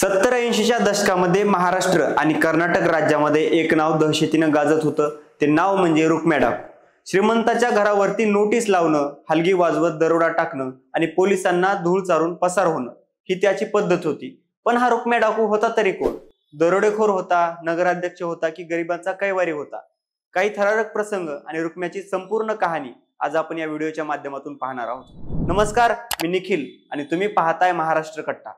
70-80च्या दशकामध्ये महाराष्ट्र आणि कर्नाटक राज्यामध्ये एक नाव दहशतीनं गाजत होतं। ते नाव म्हणजे रुक्म्या डाकू। श्रीमंताच्या घरावरती नोटीस लावणं, हलगी वाजवत दरोडा टाकणं आणि पोलिसांना धूळ चारून पसार होणं ही त्याची पद्धत होती। पण हा रुक्म्या डाकू होता तरी कोण? दरोडेखोर होता, नगराध्यक्ष होता की गरिबांचा कैवारी होता? काही थरारक प्रसंग आणि रुक्म्याची संपूर्ण कहाणी आज आपण या व्हिडिओच्या माध्यमातून पाहणार आहोत। नमस्कार, मी निखिल आणि तुम्ही पाहताय महाराष्ट्र कट्टा।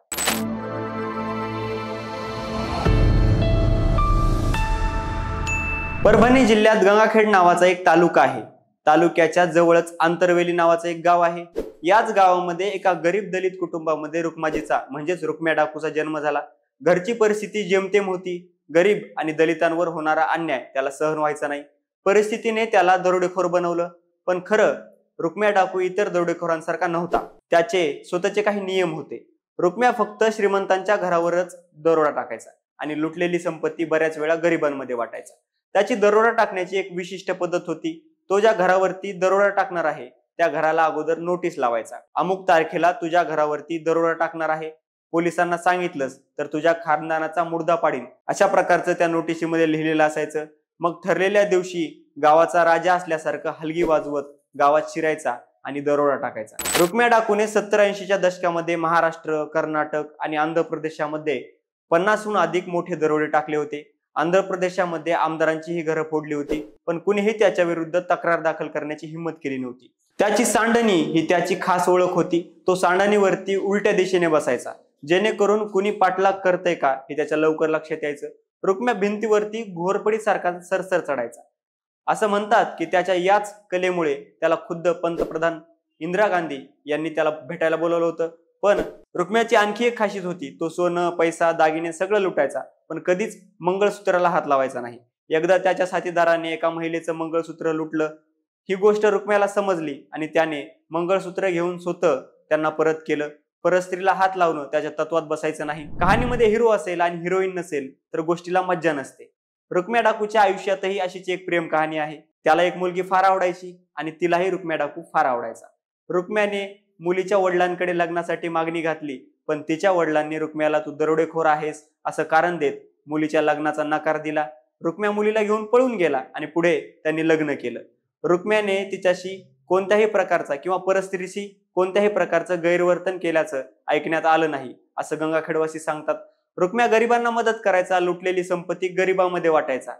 परभणी जिल्ह्यात गंगाखेड नावाचा एक तालुका आहे। तालुक्याच्या जवळच आंतरवेली नावाचं एक गाव आहे। याच गावामध्ये एका गरीब दलित कुटुंबामध्ये रुक्माजीचा म्हणजेच रुक्म्या डाकूचा जन्म झाला। घरची परिस्थिती जेमतेम होती। गरीब आणि दलितांवर होणारा अन्याय त्याला सहन व्हायचा नाही। परिस्थितीने त्याला दरोडेखोर बनवलं। पण खरं रुक्म्या डाकू इतर दरोडेखोरांसारखा नव्हता। त्याचे स्वतःचे काही नियम होते। रुक्म्या फक्त श्रीमंतांच्या घरावरच दरोडा टाकायचा आणि लुटलेली संपत्ती बऱ्याच वेळा गरिबांमध्ये वाटायचा। त्याची दरोडा टाकण्याची एक विशिष्ट पद्धत होती। तो ज्या घरावरती दरोडा टाकणार आहे त्या घराला अगोदर नोटीस लावायचा। अमुक तारखेला तुझ्या घरावरती दरोडा टाकणार आहे, पोलिसांना सांगितलंस तर तुझ्या खानदानाचा मुर्दा पाडीन, अशा प्रकारचं त्या नोटिशीमध्ये लिहिलेलं असायचं। मग ठरलेल्या दिवशी गावाचा राजा असल्यासारखं हलगी वाजवत गावात शिरायचा आणि दरोडा टाकायचा। रुक्म्या डाकूने 70-80च्या दशकामध्ये महाराष्ट्र, कर्नाटक आणि आंध्र प्रदेशामध्ये 50हून अधिक मोठे दरोडे टाकले होते। आंध्र प्रदेशामध्ये आमदारांची ही घरं फोडली होती, पण कुणीही त्याच्या विरुद्ध तक्रार दाखल करण्याची हिंमत केली नव्हती। त्याची सांडणी ही त्याची खास ओळख होती। तो सांडणीवरती उलट्या दिशेने बसायचा, जेणेकरून कुणी पाठलाग करतय का हे त्याच्या लवकर लक्षात यायचं। रुक्म्या भिंतीवरती घोरपडी सारखा सरसर चढायचा। असं म्हणतात की त्याच्या याच कलेमुळे त्याला खुद्द पंतप्रधान इंदिरा गांधी यांनी त्याला भेटायला बोलवलं होतं। पण रुक्म्याची आणखी एक खासियत होती, तो सोनं, पैसा, दागिने सगळं लुटायचा, पण कधीच मंगळसूत्राला हात लावायचा नाही। एकदा त्याच्या साथीदाराने एका महिलेचं मंगळसूत्र लुटलं। ही गोष्ट रुक्म्याला समजली आणि त्याने मंगळसूत्र घेऊन स्वतः त्यांना परत केलं। परस्त्रीला हात लावणं त्याच्या तत्वात बसायचं नाही। कहाणीमध्ये हिरो असेल आणि हिरोईन नसेल तर गोष्टीला मज्जा नसते। रुक्म्या डाकूच्या आयुष्यातही अशीच एक प्रेम कहाणी आहे। त्याला एक मुलगी फार आवडायची आणि तिलाही रुक्म्या डाकू फार आवडायचा। रुक्म्याने मुलीच्या वडिलांकडे लग्नासाठी मागणी घातली, पण तिच्या वडिलांनी रुक्म्याला तू दरोडेखोर आहेस असं कारण देत मुलीच्या लग्नाचा नकार दिला। रुक्म्या मुलीला घेऊन पळून गेला आणि पुढे त्यांनी लग्न केलं। रुक्म्याने तिच्याशी कोणत्याही प्रकारचा किंवा परस्त्रीशी कोणत्याही प्रकारचं गैरवर्तन केल्याचं ऐकण्यात आलं नाही, असं गंगाखेडवासी सांगतात। रुक्म्या गरिबांना मदत करायचा, लुटलेली संपत्ती गरिबांमध्ये वाटायचा,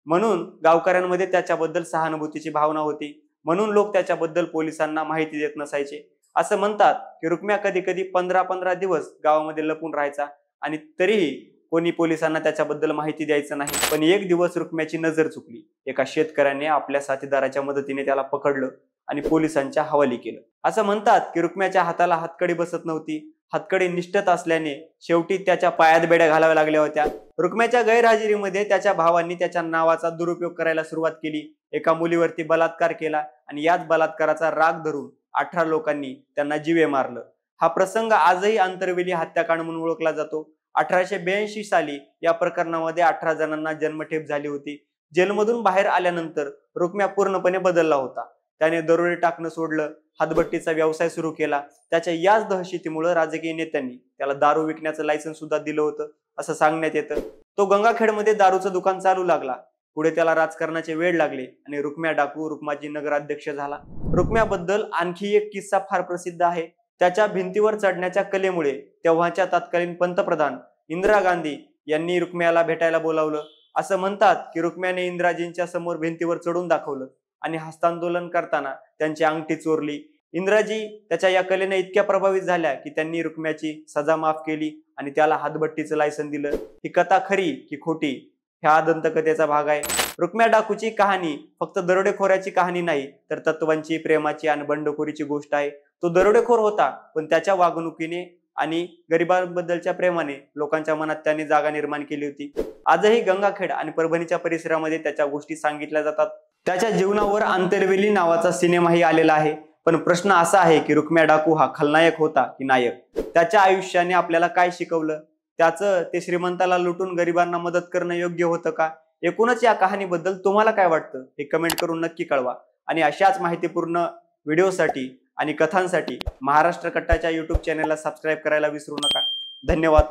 म्हणून गावकऱ्यांमध्ये त्याच्याबद्दल सहानुभूतीची भावना होती। म्हणून लोक त्याच्याबद्दल पोलिसांना माहिती देत नसायचे। असं म्हणतात की रुक्म्या कधी कधी 15-15 दिवस गावामध्ये लपून राहायचा आणि तरीही कोणी पोलिसांना त्याच्याबद्दल माहिती द्यायचं नाही। पण एक दिवस रुक्म्याची नजर चुकली। एका शेतकऱ्याने आपल्या साथीदाराच्या मदतीने त्याला पकडलं आणि पोलिसांच्या हवाली केलं। असं म्हणतात की रुक्म्याच्या हाताला हातकडी बसत नव्हती। हातकडी निष्ठत असल्याने शेवटी त्याच्या पायात बेड्या घालाव्या लागल्या होत्या। रुक्म्याच्या गैरहजेरीमध्ये त्याच्या भावांनी त्याच्या नावाचा दुरुपयोग करायला सुरुवात केली। एका मुलीवरती बलात्कार केला आणि याच बलात्काराचा राग धरून 18 लोकांनी त्यांना जीवे मारलं। हा प्रसंग आजही आंतरवेली हत्याकांड म्हणून ओळखला जातो। 1882 साली या प्रकरणामध्ये 18 जणांना जन्मठेप झाली होती। जेलमधून बाहेर आल्यानंतर रुक्म्या पूर्णपणे बदलला होता। त्याने दरोडे टाकणं सोडलं, हातभट्टीचा व्यवसाय सुरू केला। त्याच्या याच दहशतीमुळे राजकीय नेत्यांनी त्याला दारू विकण्याचं लायसन्स सुद्धा दिलं होतं, असं सांगण्यात येतं। तो गंगाखेडमध्ये दारूचं दुकान चालू लागला। पुढे त्याला राजकारणाचे वेड लागले आणि रुक्म्या डाकू रुक्माजी नगराध्यक्ष झाला। रुक्म्याबद्दल आणखी एक किस्सा फार प्रसिद्ध आहे। त्याच्या भिंतीवर चढण्याच्या कलेमुळे तेव्हाच्या तत्कालीन पंतप्रधान इंदिरा गांधी यांनी रुक्म्याला भेटायला बोलावलं। असं म्हणतात की रुक्म्याने इंदिराजींच्या समोर भिंतीवर चढून दाखवलं आणि हस्तांदोलन करताना त्यांची अंगठी चोरली। इंदिराजी त्याच्या या कलेने इतक्या प्रभावित झाल्या की त्यांनी रुक्म्याची सजा माफ केली आणि त्याला हातभट्टीचं लायसन दिलं। ही कथा खरी की खोटी ह्या दंतकथेचा भाग आहे। रुक्म्या डाकूची कहाणी फक्त दरोडेखोराची कहाणी नाही, तर तत्वांची, प्रेमाची आणि बंडखोरीची गोष्ट आहे। तो दरोडेखोर होता, पण त्याच्या वागणुकीने आणि गरिबांबद्दलच्या प्रेमाने लोकांच्या मनात त्याने जागा निर्माण केली होती। आजही गंगाखेड आणि परभणीच्या परिसरामध्ये त्याच्या गोष्टी सांगितल्या जातात। त्याच्या जीवनावर आंतरवेली नावाचा सिनेमाही आलेला आहे। पण प्रश्न असा आहे की रुक्म्या डाकू हा खलनायक होता की नायक? त्याच्या आयुष्याने आपल्याला काय शिकवलं? त्याचं ते श्रीमंताला लुटून गरिबांना मदत करणं योग्य होतं का? एकूणच या कहाणीबद्दल तुम्हाला काय वाटतं हे कमेंट करून नक्की कळवा। आणि अशाच माहितीपूर्ण व्हिडिओसाठी आणि कथांसाठी महाराष्ट्र कट्टाच्या YouTube चॅनलला सबस्क्राईब करायला विसरू नका। धन्यवाद।